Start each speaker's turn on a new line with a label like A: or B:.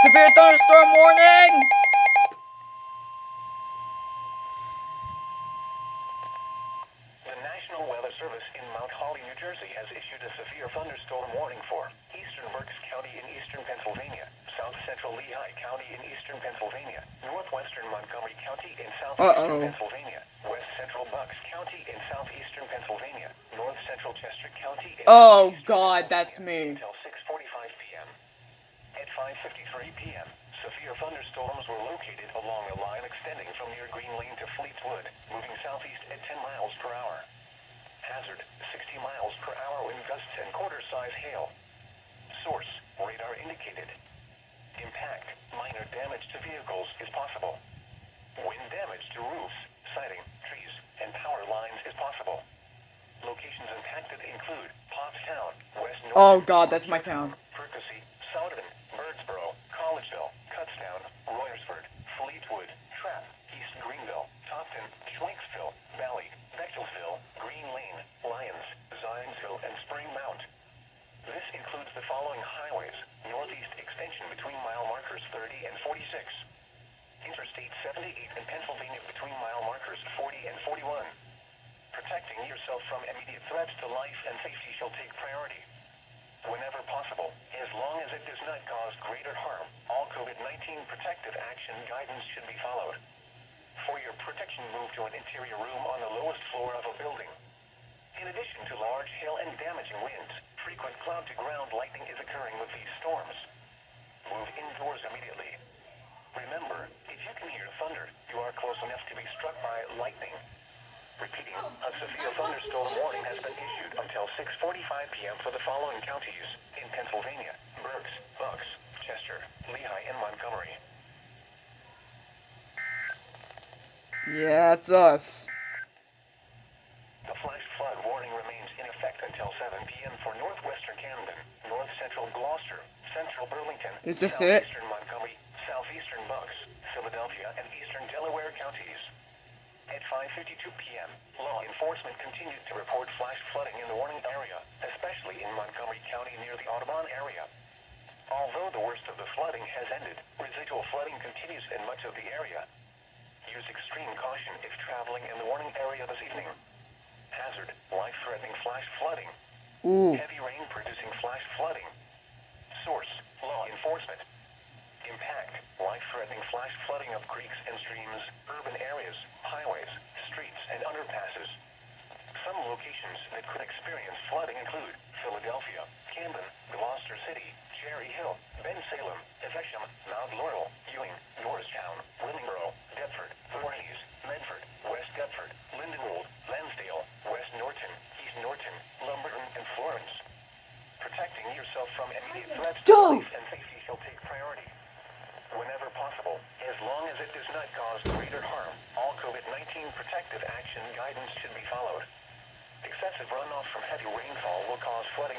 A: Severe thunderstorm warning!
B: The National Weather Service in Mount Holly, New Jersey has issued a severe thunderstorm warning for eastern Berks County in eastern Pennsylvania, south central Lehigh County in eastern Pennsylvania, northwestern Montgomery County in southeastern Pennsylvania, west central Bucks County in southeastern Pennsylvania, north central Chester County in
A: Oh
B: southeastern
A: god,
B: Pennsylvania
A: that's me.
B: until 6:45 p.m. At 5:53 p.m., severe thunderstorms were located along a line extending from near Green Lane to Fleetswood, moving southeast at 10 miles per hour. Hazard, 60 miles per hour wind gusts and quarter-size hail. Source, radar indicated. Impact, minor damage to vehicles is possible. Wind damage to roofs, siding, trees, and power lines is possible. Locations impacted include Pottstown, West North.
A: Oh god, that's my town.
B: Percy, Souderton, Birdsboro, Collegeville, Kutztown, Royersford, Fleetwood, Trapp, East Greenville, Topton, Schwenksville, Valley, Bechtelsville, Green Lane, Lyons, Zionsville, and Spring Mount. This includes the following highways: northeast extension between mile markers 30 and 46. Interstate 78 in Pennsylvania between mile markers 40 and 41. Protecting yourself from immediate threats to life and safety shall take priority. Whenever possible, as long as it does not cause greater harm, all COVID-19 protective action guidance should be followed. For your protection, move to an interior room on the lowest floor of a building. In addition to large hail and damaging winds, frequent cloud-to-ground lightning is occurring with these storms. Move indoors immediately. Remember, if you can hear thunder, you are close enough to be struck by lightning. Repeating, a severe thunderstorm warning has been issued until 6:45 p.m. for the following counties in Pennsylvania: Berks, Bucks, Chester, Lehigh, and Montgomery.
A: Yeah, it's us.
B: The flash flood warning remains in effect until 7 p.m. for northwestern Camden, north central Gloucester, central Burlington,
A: Is this it?
B: southeastern Montgomery, southeastern Bucks, Philadelphia, and eastern Delaware counties. At 5:52 p.m., law enforcement continued to report flash flooding in the warning area, especially in Montgomery County near the Audubon area. Although the worst of the flooding has ended, residual flooding continues in much of the area. Use extreme caution if traveling in the warning area this evening. Hazard, life-threatening flash flooding.
A: Ooh.
B: Heavy rain producing flash flooding. Source, law enforcement. Impact, life-threatening flash flooding of creeks and streams, urban areas, highways, streets, and underpasses. Some locations that could experience flooding include Philadelphia, Camden, Gloucester City, Cherry Hill, Bensalem, Evesham, Mount Laurel, Ewing, Norristown, Willingboro, Deptford, Voorhees, Medford, West Deptford, Lindenwold, Lansdale, West Norton, East Norton, Lumberton, and Florence. Protecting yourself from immediate threats to life and safety shall take priority. Whenever possible, as long as it does not cause greater harm, all COVID-19 protective action guidance should be followed. Excessive runoff from heavy rainfall will cause flooding